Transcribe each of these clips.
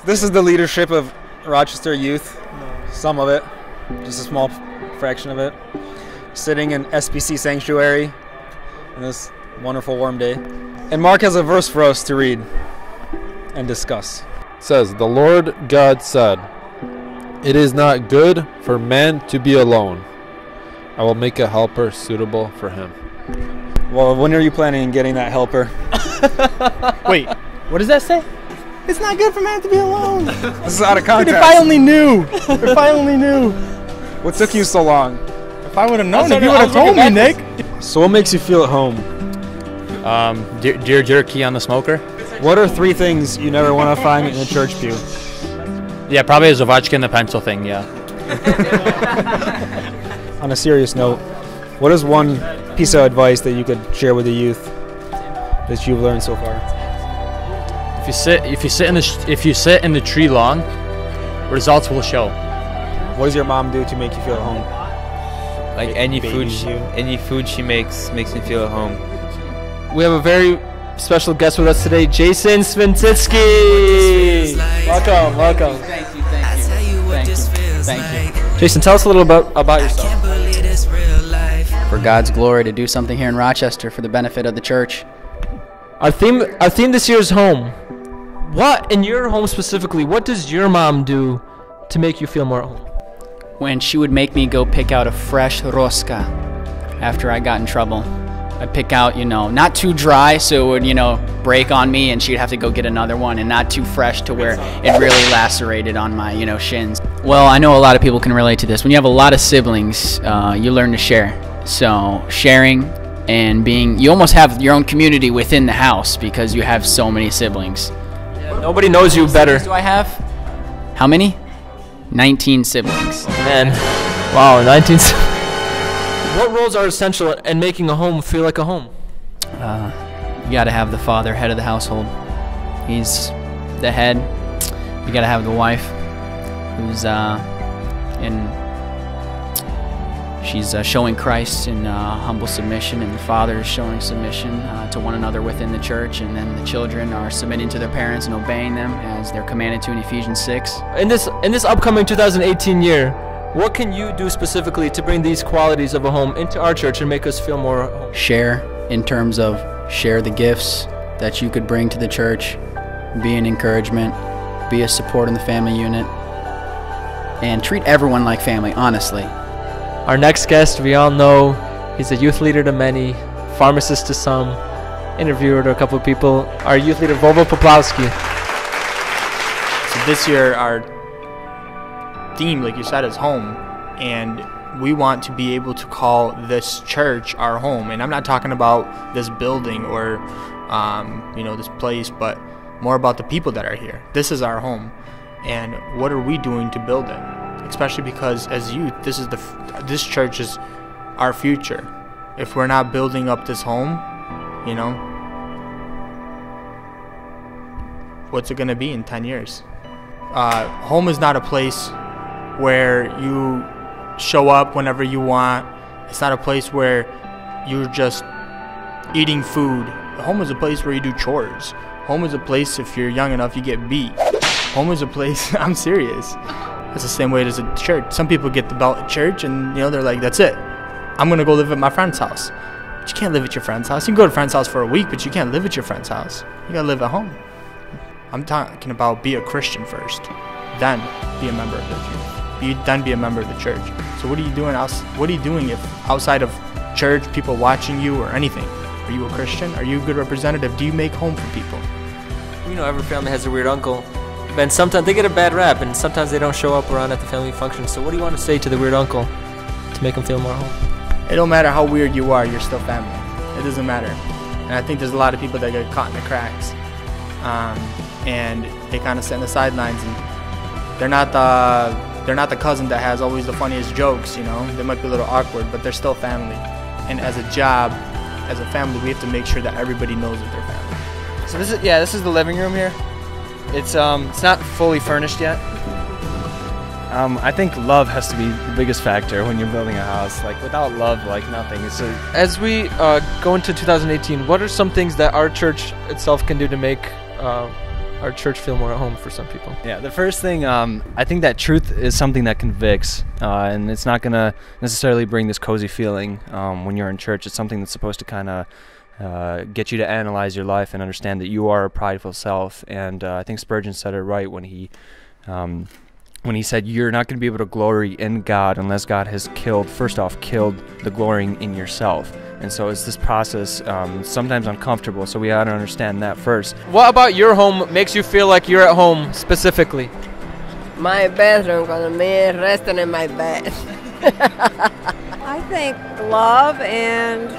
This is the leadership of Rochester Youth. Some of it, just a small fraction of it, sitting in SBC Sanctuary on this wonderful warm day. And Mark has a verse for us to read and discuss. It says, "The Lord God said, it is not good for man to be alone. I will make a helper suitable for him." Well, when are you planning on getting that helper? Wait, what does that say? It's not good for man to be alone. This is out of context. Dude, if I only knew. If I only knew. What took you so long? If I would have known, if you would have told me, Nick. So what makes you feel at home? Deer jerky on the smoker. What are 3 things you never want to find in a church pew? Yeah, probably a Zavachka and the pencil thing, yeah. On a serious note, what is one piece of advice that you could share with the youth that you've learned so far? If you sit in the tree long, results will show. What does your mom do to make you feel at home? Like any food she makes me feel at home. We have a very special guest with us today, Jason Svintitsky. Welcome. Thank you. Jason, tell us a little about yourself. For God's glory, to do something here in Rochester for the benefit of the church. Our theme this year is home. What, in your home specifically, what does your mom do to make you feel more at home? When she would make me go pick out a fresh rosca after I got in trouble. I'd pick out, not too dry so it would, break on me, and she'd have to go get another one, and not too fresh to where it really lacerated on my, shins. Well, I know a lot of people can relate to this. When you have a lot of siblings, you learn to share. So sharing and you almost have your own community within the house because you have so many siblings. Nobody knows you better. Do I have? How many? 19 siblings. Man, wow, 19. What roles are essential in making a home feel like a home? You got to have the father, head of the household. He's the head. You got to have the wife, who's she's showing Christ in humble submission, and the father is showing submission to one another within the church, and then the children are submitting to their parents and obeying them as they're commanded to in Ephesians 6. In this upcoming 2018 year, what can you do specifically to bring these qualities of a home into our church and make us feel more at home? Share in terms of share the gifts that you could bring to the church, be an encouragement, be a support in the family unit, and treat everyone like family, honestly. Our next guest, we all know, he's a youth leader to many, pharmacist to some, interviewer to a couple of people, our youth leader, Volvo Poplawski. So this year, our theme, like you said, is home, and we want to be able to call this church our home. And I'm not talking about this building or this place, but more about the people that are here. This is our home, and what are we doing to build it? Especially because as youth, this church is our future. If we're not building up this home, what's it gonna be in 10 years? Home is not a place where you show up whenever you want. It's not a place where you're just eating food. Home is a place where you do chores. Home is a place, if you're young enough, you get beat. Home is a place, I'm serious. It's the same way as a church. Some people get the belt at church and they're like, that's it. I'm gonna go live at my friend's house. But you can't live at your friend's house. You can go to a friend's house for a week, but you can't live at your friend's house. You gotta live at home. I'm talking about be a Christian first, then be a member of the church. Then be a member of the church. So what are you doing else? What are you doing if outside of church, people watching you or anything? Are you a Christian? Are you a good representative? Do you make home for people? Every family has a weird uncle. And sometimes they get a bad rap, and sometimes they don't show up around at the family function. So what do you want to say to the weird uncle to make them feel more home? It don't matter how weird you are, you're still family. It doesn't matter. And I think there's a lot of people that get caught in the cracks. And they kind of sit in the sidelines, and they're not the cousin that has always the funniest jokes, They might be a little awkward, but they're still family. And as a job, as a family, we have to make sure that everybody knows that they're family. So this is the living room here. It's not fully furnished yet. I think love has to be the biggest factor when you're building a house. Like without love, like nothing. As we go into 2018, what are some things that our church itself can do to make our church feel more at home for some people? Yeah, the first thing, I think that truth is something that convicts, and it's not going to necessarily bring this cozy feeling when you're in church. It's something that's supposed to kind of get you to analyze your life and understand that you are a prideful self. And I think Spurgeon said it right when he said you're not going to be able to glory in God unless God has killed the glorying in yourself. And so it's this process, sometimes uncomfortable, so we ought to understand that first. What about your home makes you feel like you're at home specifically? My bedroom, because me resting in my bed. I think love and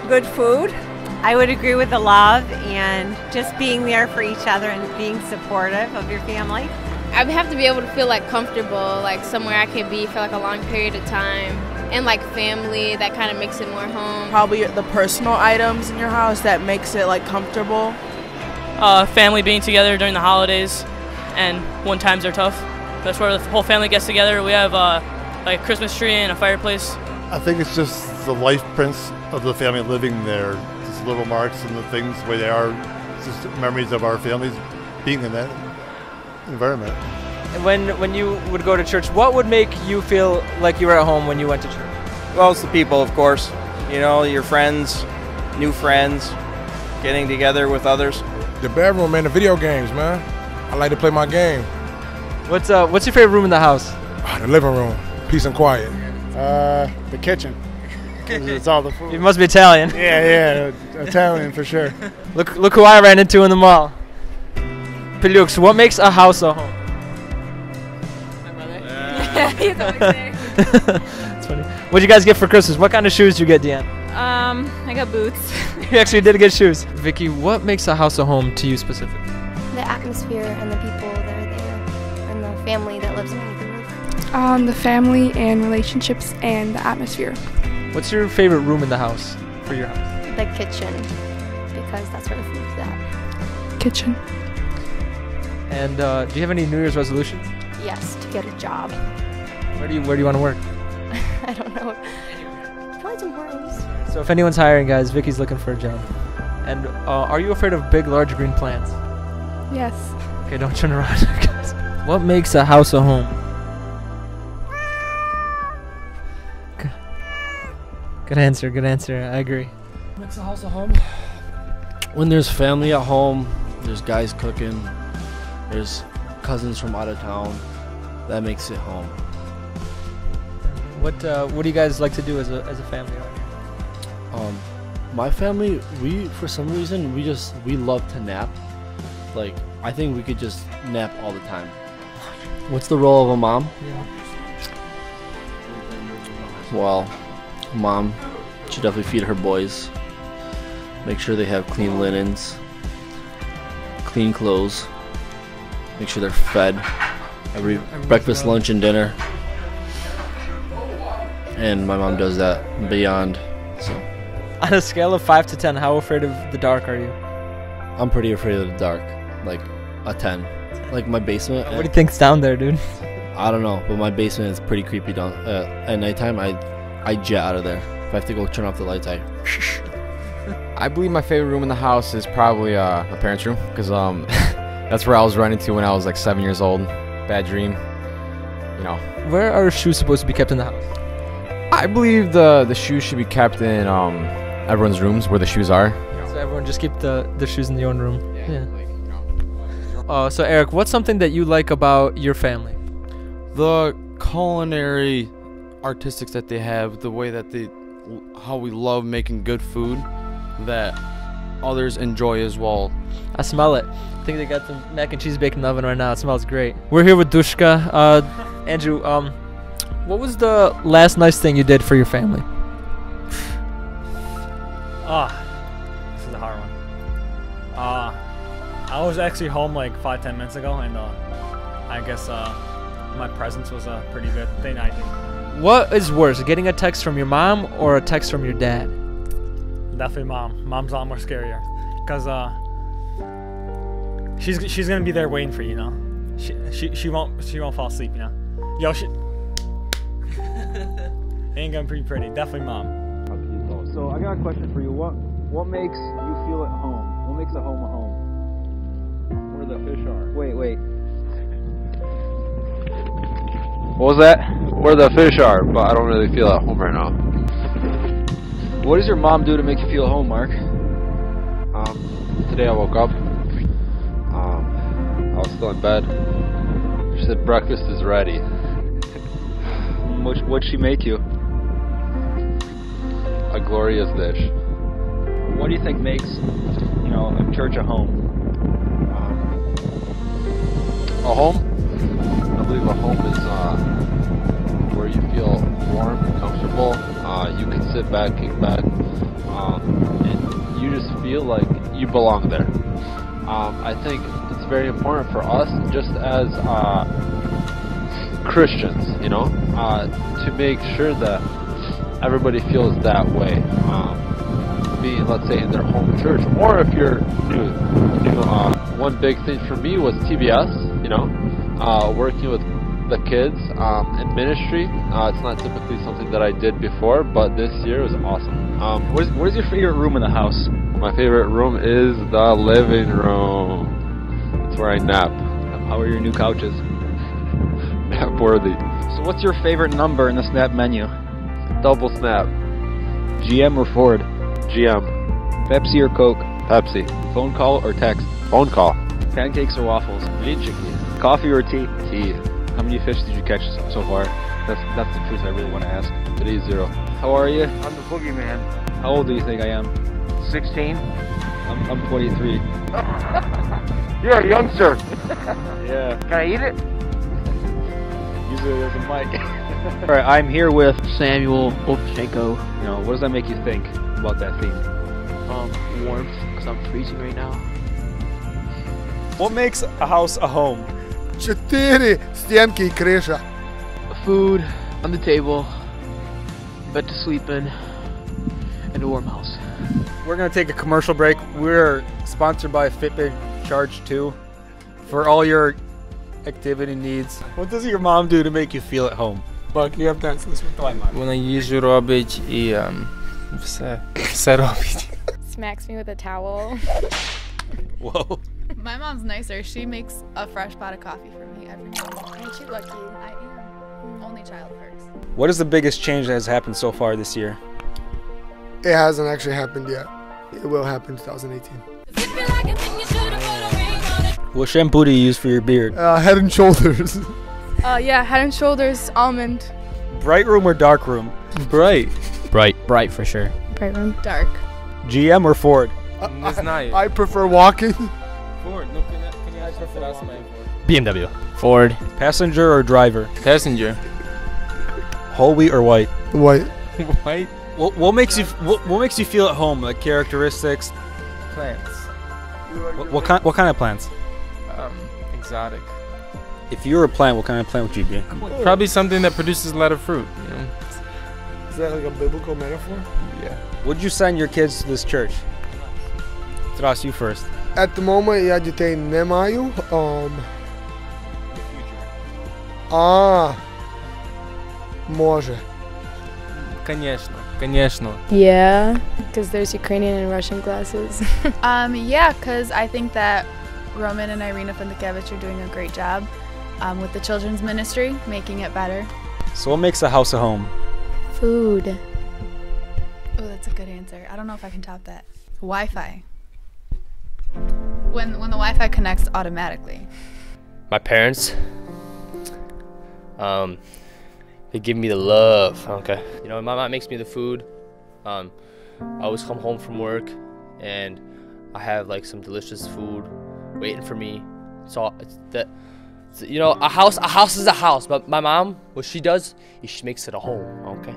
good food. I would agree with the love and just being there for each other and being supportive of your family. I have to be able to feel like comfortable, like somewhere I can be for like a long period of time. And like family, that kind of makes it more home. Probably the personal items in your house that makes it like comfortable. Family being together during the holidays and when times are tough. That's where the whole family gets together. We have like a Christmas tree and a fireplace. I think it's just the life prints of the family living there. Just little marks and the things where they are, just memories of our families being in that environment. When you would go to church, what would make you feel like you were at home when you went to church? Well, it's the people, of course. You know, your friends, new friends, getting together with others. The bedroom, man, the video games, man. I like to play my game. What's your favorite room in the house? The living room, peace and quiet. The kitchen. It's all the food. You must be Italian. Yeah, Italian for sure. Look who I ran into in the mall. Pilux, what makes a house a home? He's always there. That's funny. What'd you guys get for Christmas? What kind of shoes did you get, Deanne? I got boots. You actually did get shoes. Vicky, what makes a house a home to you specifically? The atmosphere and the people that are there and the family that lives underneath the roof. The family and relationships and the atmosphere. What's your favorite room in the house for your house? The kitchen, because that's where the food's at. Kitchen. And do you have any New Year's resolutions? Yes, to get a job. Where do you want to work? I don't know. Probably Tim Hortons. So if anyone's hiring, guys, Vicky's looking for a job. And are you afraid of big, large green plants? Yes. Okay, don't turn around, guys. What makes a house a home? Good answer. I agree. What makes a house a home? When there's family at home, there's guys cooking, there's cousins from out of town. That makes it home. What do you guys like to do as a family around here? My family, for some reason we love to nap. Like, I think we could just nap all the time. What's the role of a mom? Yeah. Well, mom should definitely feed her boys. Make sure they have clean linens, clean clothes. Make sure they're fed every breakfast, lunch, and dinner. And my mom does that beyond. So, on a scale of 5 to 10, how afraid of the dark are you? I'm pretty afraid of the dark, like a 10. Like my basement. What do you think's down there, dude? I don't know, but my basement is pretty creepy down. At nighttime, I jet out of there. If I have to go turn off the lights, I believe my favorite room in the house is probably my parents' room, because that's where I was running to when I was like 7 years old. Bad dream, you know. Where are shoes supposed to be kept in the house? I believe the shoes should be kept in everyone's rooms where the shoes are. So everyone just keep the shoes in their own room. Yeah. So Eric, what's something that you like about your family? The culinary artistics that they have, the way that how we love making good food that others enjoy as well. I smell it. I think they got some mac and cheese baked in the oven right now. It smells great. We're here with Dushka. Andrew, what was the last nice thing you did for your family? This is a hard one. I was actually home like 5-10 minutes ago, and I guess my presence was a pretty good thing, I think. What is worse, getting a text from your mom or a text from your dad? Definitely mom. Mom's a lot more scarier, because she's gonna be there waiting for you, you know. She won't fall asleep, you know. Yo, ain't gonna be pretty. Definitely mom. So I got a question for you. What makes you feel at home? What makes a home a home? Where the fish are. wait. What was that? Where the fish are, but I don't really feel at home right now. What does your mom do to make you feel home, Mark? Today I woke up. I was still in bed. She said breakfast is ready. What'd she make you? A glorious dish. What do you think makes, a church a home? A home? I believe a home is where you feel warm and comfortable. You can sit back, kick back, and you just feel like you belong there. I think it's very important for us, just as Christians, to make sure that everybody feels that way. Being, let's say, in their home church, or if you're new. One big thing for me was TBS, working with the kids in ministry. It's not typically something that I did before, but this year was awesome. What is your favorite room in the house? My favorite room is the living room. It's where I nap. How are your new couches? Nap worthy. So what's your favorite number in the Snap menu? Double Snap. GM or Ford? GM. Pepsi or Coke? Pepsi. Phone call or text? Phone call. Pancakes or waffles? Linchiki. Coffee or tea? Tea. How many fish did you catch so far? That's the truth I really want to ask. 3-0. How are you? I'm the boogeyman. How old do you think I am? 16. I'm 23. You're a youngster. Yeah. Can I eat it? Usually there's a mic. Alright, I'm here with Samuel Ovchenko. What does that make you think about that theme? Warmth, because I'm freezing right now. What makes a house a home? 4 стенки и крыша. Food on the table, bed to sleep in, and a warm house. We're going to take a commercial break. We're sponsored by Fitbit Charge 2 for all your activity needs. What does your mom do to make you feel at home? Buck, you have to answer this one. Вона їжу робить і все робить. Smacks me with a towel. Whoa. My mom's nicer. She makes a fresh pot of coffee for me every morning. Ain't you lucky? I am. Only child first. What is the biggest change that has happened so far this year? It hasn't actually happened yet. It will happen in 2018. What shampoo do you use for your beard? Head and Shoulders. Yeah, Head and Shoulders almond. Bright room or dark room? Bright. Bright for sure. Bright room. Dark. GM or Ford? I prefer walking. Ford. No, can you prefer BMW. Ford. Passenger or driver? Passenger. Whole wheat or white? White. White. What makes you feel at home? Like characteristics? Plants. What kind of plants? Exotic. If you were a plant, what kind of plant would you be? Probably something that produces a lot of fruit. Is that like a biblical metaphor? Yeah. Would you send your kids to this church? Tras, you first. At the moment, я детей не маю. Може. Конечно. Yeah, because there's Ukrainian and Russian classes. Yeah, because I think that Roman and Irina Fendikevich are doing a great job with the children's ministry, making it better. So what makes a house a home? Food. Oh, that's a good answer. I don't know if I can top that. Wi-Fi. When the Wi-Fi connects automatically. My parents. They give me the love. Okay. My mom makes me the food. I always come home from work, and I have like some delicious food waiting for me. So a house is a house. But my mom, what she does is she makes it a home. Okay.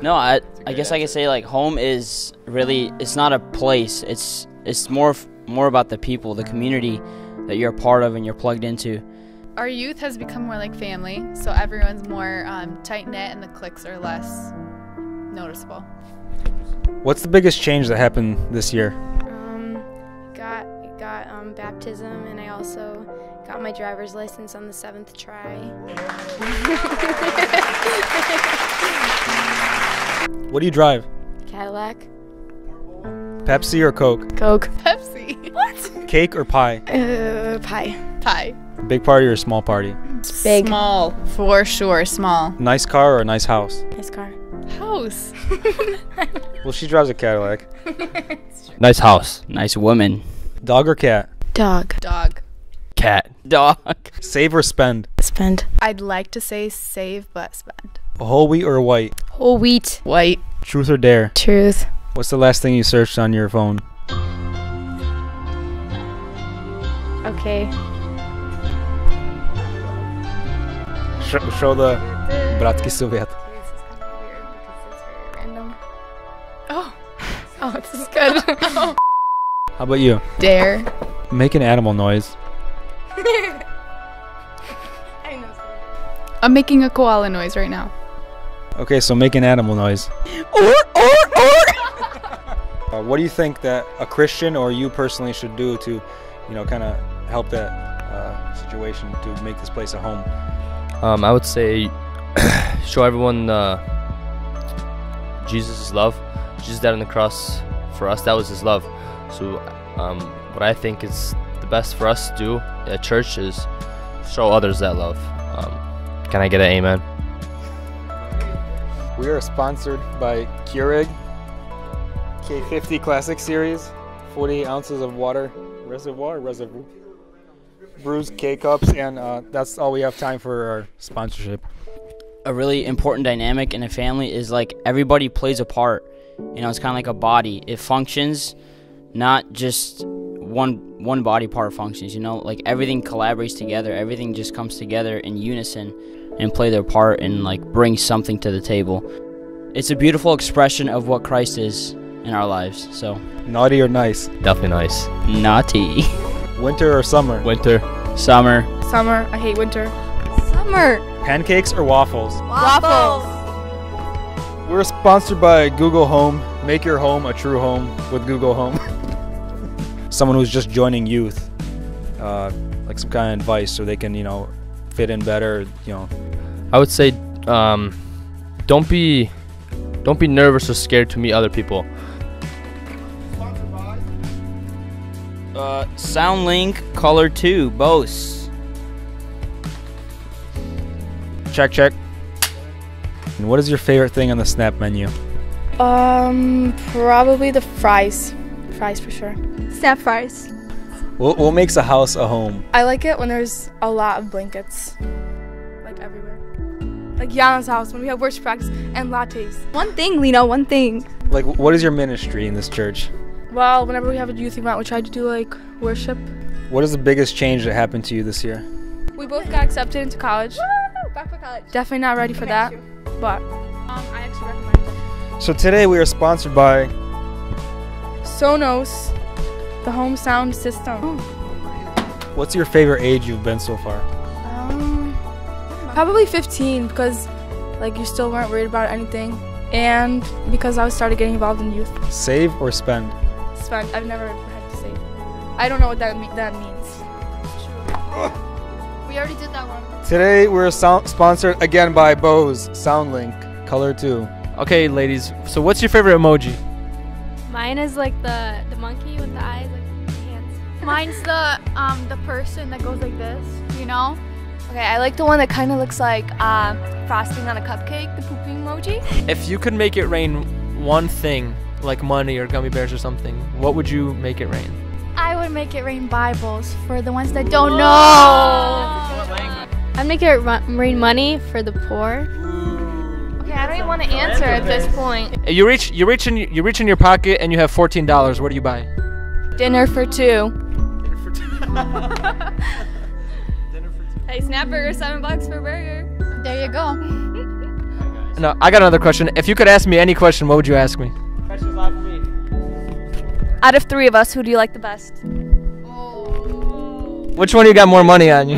No, I guess I could say like home is really, it's not a place. It's more about the people, the community that you're a part of and you're plugged into. Our youth has become more like family, so everyone's more tight-knit and the cliques are less noticeable. What's the biggest change that happened this year? Got baptism, and I also got my driver's license on the 7th try. What do you drive? Cadillac. Pepsi or Coke? Coke. Pepsi. What? Cake or pie? Pie. Pie. Big party or small party? Big. Small, for sure, small. Nice car or a nice house? Nice car. House. Well, she drives a Cadillac. Nice house. Nice woman. Dog or cat? Dog. Dog. Cat. Dog. Save or spend? Spend. I'd like to say save, but spend. Whole wheat or white? Whole wheat. White. Truth or dare? Truth. What's the last thing you searched on your phone? Okay. Show the Bratski Soviet. Random. Oh. Oh, this is good. How about you? Dare. Make an animal noise. I'm making a koala noise right now. Okay, so make an animal noise. What do you think that a Christian or you personally should do to, you know, kind of help that situation to make this place a home? I would say show everyone Jesus' love. Jesus died on the cross for us. That was his love. So what I think is the best for us to do at church is show others that love. Can I get an amen? We are sponsored by Keurig K50 Classic Series, 48 ounces of water, reservoir, brews, K-cups, and that's all we have time for our sponsorship. A really important dynamic in a family is like everybody plays a part. You know, it's kind of like a body. It functions, not just one body part functions. You know, like everything collaborates together. Everything just comes together in unison and play their part and like bring something to the table. It's a beautiful expression of what Christ is in our lives. So naughty or nice? Definitely nice. Naughty. Winter or summer? Winter. Summer. Summer. I hate winter. Summer. Pancakes or waffles? Waffles. We're sponsored by Google Home. Make your home a true home with Google Home. Someone who's just joining youth, like some kind of advice so they can, you know, fit in better, you know. I would say don't be nervous or scared to meet other people. SoundLink Color 2 Bose. Check. And what is your favorite thing on the Snap menu? Probably the fries. Fries for sure. Snap fries. What makes a house a home? I like it when there's a lot of blankets. Like everywhere. Like Yana's house when we have worship practice and lattes. One thing, Lino, one thing. Like, what is your ministry in this church? Well, whenever we have a youth event, we try to do like worship. What is the biggest change that happened to you this year? We both got accepted into college. Woo! Back for college. Definitely not ready for that, but I actually recommend it. So today we are sponsored by Sonos, the home sound system. What's your favorite age you've been so far? Probably 15 because like you still weren't worried about anything, and because I started getting involved in youth. Save or spend? Spend. I've never had to save. I don't know what that means. We already did that one. Today we're sponsored again by Bose SoundLink Color 2. Okay, ladies. So what's your favorite emoji? Mine is like the monkey with the eyes, like the hands. Mine's the person that goes like this, you know? Okay, I like the one that kind of looks like frosting on a cupcake, the pooping emoji. If you could make it rain one thing, like money or gummy bears or something, what would you make it rain? I would make it rain Bibles for the ones that don't know. I'd make it rain money for the poor. Okay, I don't even want to answer at this point. You reach in your pocket and you have $14. What do you buy? Dinner for two. Hey, Snap Burger, $7 for a burger. There you go. No, I got another question. If you could ask me any question, what would you ask me? Questions live for me. Out of three of us, who do you like the best? Which one of you got more money on you?